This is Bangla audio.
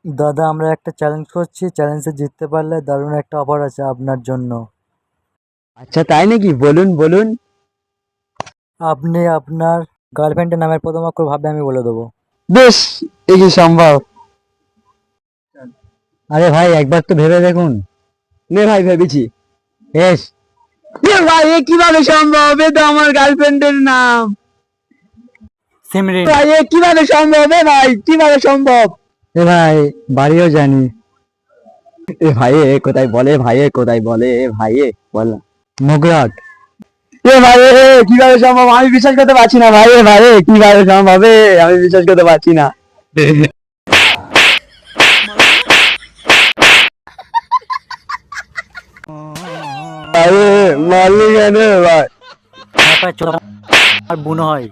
দাদা আমরা একটা চ্যালেঞ্জ করছি, চ্যালেঞ্জে জিততে পারলে দারুণ একটা অফার আছে আপনার জন্য। আচ্ছা তাই নাকি, বলুন বলুন। আপনি আপনার গার্লফ্রেন্ডের নামের প্রথম অক্ষর ভাববে, আমি বলে দেবো। বেশ, এ কি সম্ভব? আরে ভাই একবার তো ভেবে দেখুন। নে ভাই ভেবেছি। বেশ। এ ভাই এ কিভাবে সম্ভব? এ তো আমার গার্লফ্রেন্ডের নাম। সিমরিন। ভাই এ কিভাবে সম্ভব? এ ভাই কিভাবে সম্ভব? এ ভাই বাড়িও জানি। এ ভাই এ কোথায় বলে, ভাই এ কোথায় বলে, এ ভাই এ বল না। মুগরাট। এ ভাই এ কিভাবে সম্ভব? আমি বিশ্বাস করতে পারছি না ভাই। এ ভাই এ কিভাবে সম্ভব? আমি বিশ্বাস করতে পারছি না। ভাই মারলি কেন ভাই? আর বুনো হয়।